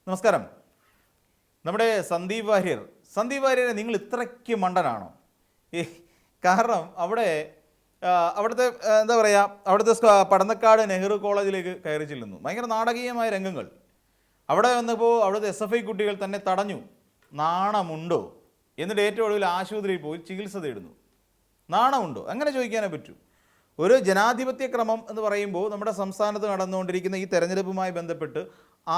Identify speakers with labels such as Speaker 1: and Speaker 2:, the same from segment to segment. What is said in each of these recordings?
Speaker 1: നമസ്കാരം. നമ്മുടെ സന്ദീപ് വാര്യരെ നിങ്ങൾ ഇത്രയ്ക്ക് മണ്ടനാണോ? കാരണം അവിടുത്തെ എന്താ പറയുക, അവിടുത്തെ പടന്നക്കാട് നെഹ്റു കോളേജിലേക്ക് കയറി ചെല്ലുന്നു. ഭയങ്കര നാടകീയമായ രംഗങ്ങൾ. അവിടെ വന്നപ്പോൾ അവിടുത്തെ SFI കുട്ടികൾ തന്നെ തടഞ്ഞു. നാണമുണ്ടോ? എന്നിട്ട് ഏറ്റവും ഒടുവിൽ ആശുപത്രിയിൽ പോയി ചികിത്സ തേടുന്നു. നാണമുണ്ടോ? അങ്ങനെ ചോദിക്കാനേ പറ്റൂ. ഒരു ജനാധിപത്യ ക്രമം എന്ന് പറയുമ്പോൾ നമ്മുടെ സംസ്ഥാനത്ത് നടന്നുകൊണ്ടിരിക്കുന്ന ഈ തെരഞ്ഞെടുപ്പുമായി ബന്ധപ്പെട്ട്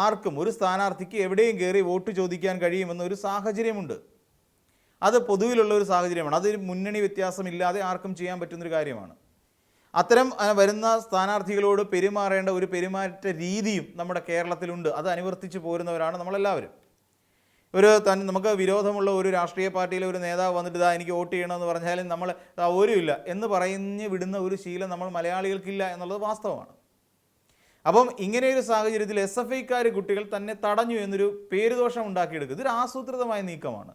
Speaker 1: ആർക്കും ഒരു സ്ഥാനാർത്ഥിക്ക് എവിടെയും കയറി വോട്ട് ചോദിക്കാൻ കഴിയുമെന്നൊരു സാഹചര്യമുണ്ട്. അത് പൊതുവിലുള്ള ഒരു സാഹചര്യമാണ്. അതൊരു മുന്നണി വ്യത്യാസമില്ലാതെ ആർക്കും ചെയ്യാൻ പറ്റുന്നൊരു കാര്യമാണ്. അത്തരം വരുന്ന സ്ഥാനാർത്ഥികളോട് പെരുമാറേണ്ട ഒരു പെരുമാറ്റ രീതിയും നമ്മുടെ കേരളത്തിലുണ്ട്. അത് അനുവർത്തിച്ച് പോരുന്നവരാണ് നമ്മളെല്ലാവരും. നമുക്ക് വിരോധമുള്ള ഒരു രാഷ്ട്രീയ പാർട്ടിയിലെ ഒരു നേതാവ് വന്നിട്ട് എനിക്ക് വോട്ട് ചെയ്യണമെന്ന് പറഞ്ഞാലും നമ്മൾ ഓരുമില്ല എന്ന് പറഞ്ഞ് വിടുന്ന ഒരു ശീലം നമ്മൾ മലയാളികൾക്കില്ല എന്നുള്ളത് വാസ്തവമാണ്. അപ്പം ഇങ്ങനെയൊരു സാഹചര്യത്തിൽ SFIക്കാർ കുട്ടികൾ തന്നെ തടഞ്ഞു എന്നൊരു പേരുദോഷം ഉണ്ടാക്കിയെടുക്കുക. ഇതൊരു ആസൂത്രിതമായ നീക്കമാണ്.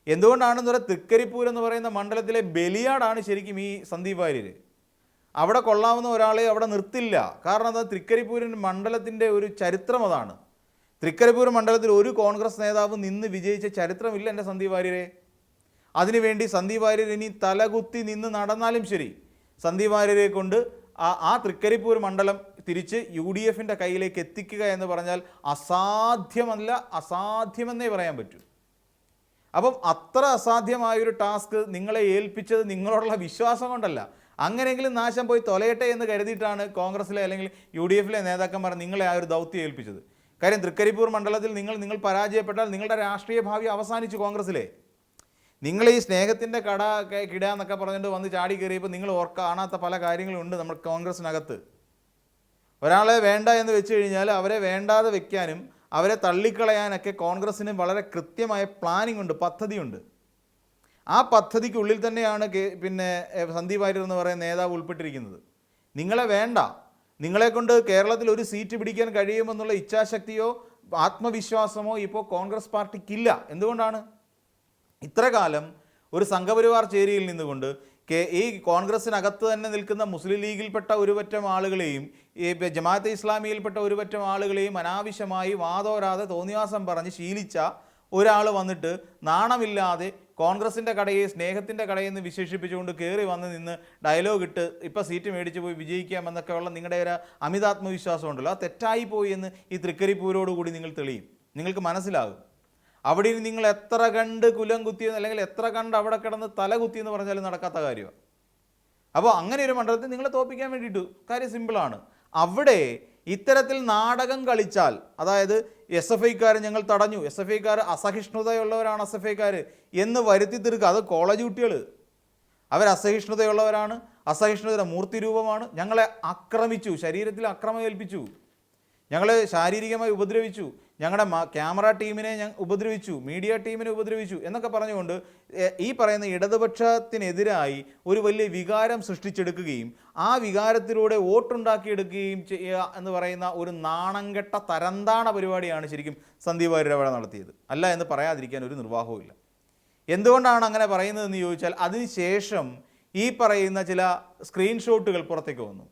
Speaker 1: എന്തുകൊണ്ടാണെന്ന് പറയുക, തൃക്കരിപ്പൂർ എന്ന് പറയുന്ന മണ്ഡലത്തിലെ ബലിയാടാണ് ശരിക്കും ഈ സന്ദീപ് വാര്യർ. അവിടെ കൊള്ളാവുന്ന ഒരാളെ അവിടെ നിർത്തില്ല. കാരണം അത് തൃക്കരിപ്പൂരിൻ മണ്ഡലത്തിൻ്റെ ഒരു ചരിത്രം അതാണ്. തൃക്കരിപ്പൂർ മണ്ഡലത്തിൽ ഒരു കോൺഗ്രസ് നേതാവ് നിന്ന് വിജയിച്ച ചരിത്രമില്ല എൻ്റെ സന്ദീപ് വാര്യരെ. അതിനുവേണ്ടി സന്ദീപ് വാര്യർ ഇനി തലകുത്തി നിന്ന് നടന്നാലും ശരി, സന്ദീപ് വാര്യരെ കൊണ്ട് ആ തൃക്കരിപ്പൂർ മണ്ഡലം തിരിച്ച് UDFൻ്റെ കയ്യിലേക്ക് എത്തിക്കുക എന്ന് പറഞ്ഞാൽ അസാധ്യമെന്നേ പറയാൻ പറ്റൂ. അപ്പം അത്ര അസാധ്യമായൊരു ടാസ്ക് നിങ്ങളെ ഏൽപ്പിച്ചത് നിങ്ങളോടുള്ള വിശ്വാസം കൊണ്ടല്ല. അങ്ങനെയെങ്കിലും നാശം പോയി തൊലയട്ടെ എന്ന് കരുതിയിട്ടാണ് കോൺഗ്രസിലെ അല്ലെങ്കിൽ UDFലെ നേതാക്കന്മാർ നിങ്ങളെ ആ ഒരു ദൗത്യം ഏൽപ്പിച്ചത്. കാര്യം തൃക്കരിപ്പൂർ മണ്ഡലത്തിൽ നിങ്ങൾ പരാജയപ്പെട്ടാൽ നിങ്ങളുടെ രാഷ്ട്രീയ ഭാവി അവസാനിച്ചു. കോൺഗ്രസിലെ നിങ്ങൾ ഈ സ്നേഹത്തിൻ്റെ കിട എന്നൊക്കെ പറഞ്ഞിട്ട് വന്ന് ചാടി കയറിയപ്പോൾ നിങ്ങൾ കാണാത്ത പല കാര്യങ്ങളുണ്ട് നമ്മൾ കോൺഗ്രസിനകത്ത്. ഒരാളെ വേണ്ട എന്ന് വെച്ച് കഴിഞ്ഞാൽ അവരെ വേണ്ടാതെ വെക്കാനും അവരെ തള്ളിക്കളയാനൊക്കെ കോൺഗ്രസ്സിന് വളരെ കൃത്യമായ പ്ലാനിംഗ് ഉണ്ട്, പദ്ധതിയുണ്ട്. ആ പദ്ധതിക്കുള്ളിൽ തന്നെയാണ് സന്ദീപ് വാര്യർ എന്ന് പറയുന്ന നേതാവ് ഉൾപ്പെട്ടിരിക്കുന്നത്. നിങ്ങളെ വേണ്ട, നിങ്ങളെക്കൊണ്ട് കേരളത്തിൽ ഒരു സീറ്റ് പിടിക്കാൻ കഴിയുമെന്നുള്ള ഇച്ഛാശക്തിയോ ആത്മവിശ്വാസമോ ഇപ്പോൾ കോൺഗ്രസ് പാർട്ടിക്കില്ല. എന്തുകൊണ്ടാണ്? ഇത്ര കാലം ഒരു സംഘപരിവാർ ചേരിയിൽ നിന്നുകൊണ്ട് ഈ കോൺഗ്രസ്സിനകത്ത് തന്നെ നിൽക്കുന്ന മുസ്ലിം ലീഗിൽപ്പെട്ട ഒരുപറ്റം ആളുകളെയും ഈ ജമാഅത്തെ ഇസ്ലാമിയിൽപ്പെട്ട ഒരുപറ്റം ആളുകളെയും അനാവശ്യമായി വാദോരാതെ തോന്നിവാസം പറഞ്ഞ് ശീലിച്ച ഒരാൾ വന്നിട്ട് നാണമില്ലാതെ കോൺഗ്രസിൻ്റെ കടയെ സ്നേഹത്തിൻ്റെ കടയെന്ന് വിശേഷിപ്പിച്ചുകൊണ്ട് കയറി വന്ന് നിന്ന് ഡയലോഗ് ഇട്ട് ഇപ്പം സീറ്റ് മേടിച്ച് പോയി വിജയിക്കാമെന്നൊക്കെ ഉള്ള നിങ്ങളുടെ ഒരു അമിതാത്മവിശ്വാസം ഉണ്ടല്ലോ, അത് തെറ്റായിപ്പോയി എന്ന് ഈ തൃക്കരിപ്പൂരോടുകൂടി നിങ്ങൾ തെളിയും. നിങ്ങൾക്ക് മനസ്സിലാകും. അവിടെ നിങ്ങൾ എത്ര കണ്ട് കുലം കുത്തിയെന്ന് അല്ലെങ്കിൽ എത്ര കണ്ട് അവിടെ കിടന്ന് തല കുത്തിയെന്ന് പറഞ്ഞാലും നടക്കാത്ത കാര്യമാണ്. അപ്പോൾ അങ്ങനെ ഒരു മണ്ഡലത്തിൽ നിങ്ങളെ തോൽപ്പിക്കാൻ വേണ്ടിയിട്ട് കാര്യം സിമ്പിളാണ്. അവിടെ ഇത്തരത്തിൽ നാടകം കളിച്ചാൽ, അതായത് SFIക്കാർ ഞങ്ങൾ തടഞ്ഞു, SFIക്കാർ അസഹിഷ്ണുതയുള്ളവരാണ് SFIക്കാർ എന്ന് വരുത്തി തീർക്കുക. അത് കോളേജ് കുട്ടികൾ, അവർ അസഹിഷ്ണുതയുള്ളവരാണ്, അസഹിഷ്ണുതയുടെ മൂർത്തിരൂപമാണ്. ഞങ്ങളെ ആക്രമിച്ചു, ശരീരത്തിൽ അക്രമം ഏൽപ്പിച്ചു, ഞങ്ങളെ ശാരീരികമായി ഉപദ്രവിച്ചു, ഞങ്ങളുടെ ക്യാമറ ടീമിനെ ഉപദ്രവിച്ചു, മീഡിയ ടീമിനെ ഉപദ്രവിച്ചു എന്നൊക്കെ പറഞ്ഞുകൊണ്ട് ഈ പറയുന്ന ഇടതുപക്ഷത്തിനെതിരായി ഒരു വലിയ വികാരം സൃഷ്ടിച്ചെടുക്കുകയും ആ വികാരത്തിലൂടെ വോട്ടുണ്ടാക്കിയെടുക്കുകയും ചെയ്യുക എന്ന് പറയുന്ന ഒരു നാണംകെട്ട തരംതാണ പരിപാടിയാണ് ശരിക്കും സന്ദീപ് വാര്യർ അവിടെ നടത്തിയത്. അല്ല എന്ന് പറയാതിരിക്കാൻ ഒരു നിർവാഹവും ഇല്ല. എന്തുകൊണ്ടാണ് അങ്ങനെ പറയുന്നതെന്ന് ചോദിച്ചാൽ അതിനുശേഷം ഈ പറയുന്ന ചില സ്ക്രീൻഷോട്ടുകൾ പുറത്തേക്ക് വന്നു.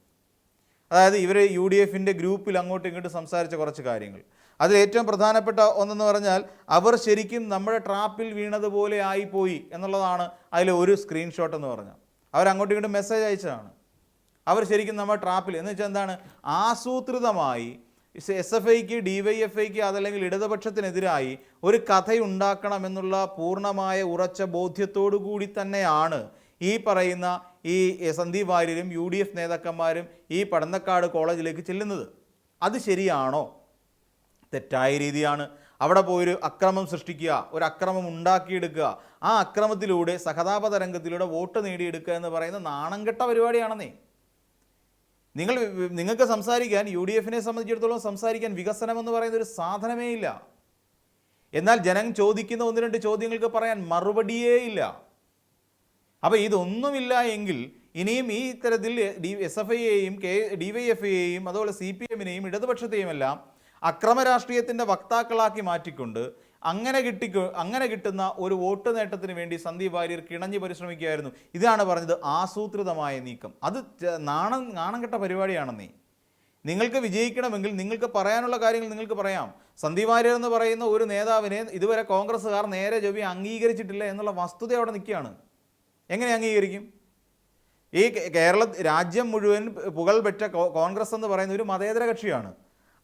Speaker 1: അതായത് ഇവർ UDFൻ്റെ ഗ്രൂപ്പിൽ അങ്ങോട്ടും ഇങ്ങോട്ടും സംസാരിച്ച കുറച്ച് കാര്യങ്ങൾ. അതിൽ ഏറ്റവും പ്രധാനപ്പെട്ട ഒന്നെന്ന് പറഞ്ഞാൽ അവർ ശരിക്കും നമ്മുടെ ട്രാപ്പിൽ വീണതുപോലെ ആയിപ്പോയി എന്നുള്ളതാണ് അതിൽ ഒരു സ്ക്രീൻഷോട്ട് എന്ന് പറഞ്ഞാൽ. അവരങ്ങോട്ടും ഇങ്ങോട്ടും മെസ്സേജ് അയച്ചതാണ്. അവർ ശരിക്കും നമ്മുടെ ട്രാപ്പിൽ എന്ന് വെച്ചാൽ എന്താണ്, ആസൂത്രിതമായി SFIക്ക് DYFIക്ക് അതല്ലെങ്കിൽ ഇടതുപക്ഷത്തിനെതിരായി ഒരു കഥയുണ്ടാക്കണമെന്നുള്ള പൂർണ്ണമായ ഉറച്ച ബോധ്യത്തോടു കൂടി തന്നെയാണ് ഈ പറയുന്ന ഈ സന്ദീപ് വാര്യരും UDF നേതാക്കന്മാരും ഈ പടന്നക്കാട് കോളേജിലേക്ക് ചെല്ലുന്നത്. അത് ശരിയാണോ? തെറ്റായ രീതിയാണ്. അവിടെ പോയൊരു അക്രമം സൃഷ്ടിക്കുക, ഒരു അക്രമം ഉണ്ടാക്കിയെടുക്കുക, ആ അക്രമത്തിലൂടെ സഹതാപ തരംഗത്തിലൂടെ വോട്ട് നേടിയെടുക്കുക എന്ന് പറയുന്ന നാണംകെട്ട പരിപാടിയാണെന്നേ. നിങ്ങൾക്ക് സംസാരിക്കാൻ, UDFനെ സംബന്ധിച്ചിടത്തോളം സംസാരിക്കാൻ വികസനം എന്ന് പറയുന്ന ഒരു സാധനമേ ഇല്ല. എന്നാൽ ജനം ചോദിക്കുന്ന ഒന്ന് രണ്ട് ചോദ്യങ്ങൾക്ക് പറയാൻ മറുപടിയേ ഇല്ല. അപ്പോൾ ഇതൊന്നുമില്ല എങ്കിൽ ഇനിയും ഈ ഇത്തരത്തിൽ SFIയെയും DYFയെയും അതുപോലെ CPMനെയും ഇടതുപക്ഷത്തെയും എല്ലാം അക്രമ രാഷ്ട്രീയത്തിൻ്റെ വക്താക്കളാക്കി മാറ്റിക്കൊണ്ട് അങ്ങനെ കിട്ടുന്ന ഒരു വോട്ട് നേട്ടത്തിന് വേണ്ടി സന്ദീപ് വാര്യർ കിണഞ്ഞ് പരിശ്രമിക്കുകയായിരുന്നു. ഇതാണ് പറഞ്ഞത് ആസൂത്രിതമായ നീക്കം. അത് നാണം കെട്ട പരിപാടിയാണെന്നേ. നിങ്ങൾക്ക് വിജയിക്കണമെങ്കിൽ നിങ്ങൾക്ക് പറയാനുള്ള കാര്യങ്ങൾ നിങ്ങൾക്ക് പറയാം. സന്ദീപ് വാര്യർ എന്ന് പറയുന്ന ഒരു നേതാവിനെ ഇതുവരെ കോൺഗ്രസ്സുകാർ നേരെ ചൊവ്വെ അംഗീകരിച്ചിട്ടില്ല എന്നുള്ള വസ്തുത അവിടെ നിൽക്കുകയാണ്. എങ്ങനെ അംഗീകരിക്കും? ഈ രാജ്യം മുഴുവൻ പുകൾപെറ്റ കോൺഗ്രസ് എന്ന് പറയുന്ന ഒരു മതേതര കക്ഷിയാണ്.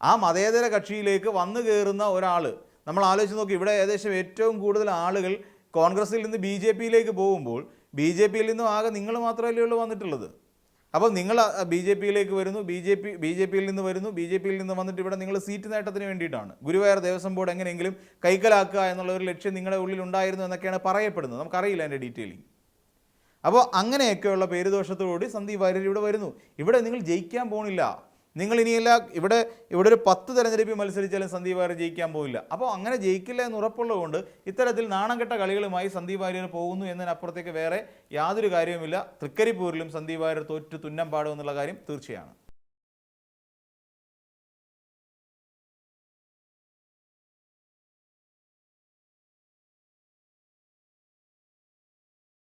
Speaker 1: ആ മതേതര കക്ഷിയിലേക്ക് വന്നു കയറുന്ന ഒരാൾ, നമ്മൾ ആലോചിച്ച് നോക്കി, ഇവിടെ ഏകദേശം ഏറ്റവും കൂടുതൽ ആളുകൾ കോൺഗ്രസിൽ നിന്ന് ബി ജെ പിയിലേക്ക് പോകുമ്പോൾ ബി ജെ പിയിൽ നിന്നും ആകെ നിങ്ങൾ മാത്രമല്ലേ ഉള്ളൂ വന്നിട്ടുള്ളത്. അപ്പോൾ നിങ്ങൾ ബി ജെ പിയിലേക്ക് വരുന്നു, ബി ജെ പിയിൽ നിന്ന് വരുന്നു, ബി ജെ പിയിൽ നിന്ന് വന്നിട്ട് ഇവിടെ നിങ്ങൾ സീറ്റ് നേട്ടത്തിന് വേണ്ടിയിട്ടാണ്. ഗുരുവായൂർ ദേവസ്വം ബോർഡ് എങ്ങനെയെങ്കിലും കൈക്കലാക്കുക എന്നുള്ള ഒരു ലക്ഷ്യം നിങ്ങളുടെ ഉള്ളിൽ ഉണ്ടായിരുന്നു എന്നൊക്കെയാണ് പറയപ്പെടുന്നത്. നമുക്കറിയില്ല അതിൻ്റെ ഡീറ്റെയിലിംഗ്. അപ്പോൾ അങ്ങനെയൊക്കെയുള്ള പേരുദോഷത്തോടുകൂടി സന്ദീപ് വാര്യർ ഇവിടെ വരുന്നു. ഇവിടെ നിങ്ങൾ ജയിക്കാൻ പോകുന്നില്ല. നിങ്ങൾ ഇനിയല്ല ഇവിടെ ഒരു 10 തെരഞ്ഞെടുപ്പിൽ മത്സരിച്ചാലും സന്ദീപ് വാര്യർ ജയിക്കാൻ പോകില്ല. അപ്പോൾ അങ്ങനെ ജയിക്കില്ല എന്ന് ഉറപ്പുള്ളതുകൊണ്ട് ഇത്തരത്തിൽ നാണം കെട്ട കളികളുമായി സന്ദീപ് വാര്യർ പോകുന്നു എന്നതിനപ്പുറത്തേക്ക് വേറെ യാതൊരു കാര്യവുമില്ല. തൃക്കരിപ്പൂരിലും സന്ദീപ് വാര്യർ തോറ്റു തുന്നം പാടും എന്നുള്ള കാര്യം തീർച്ചയാണ്.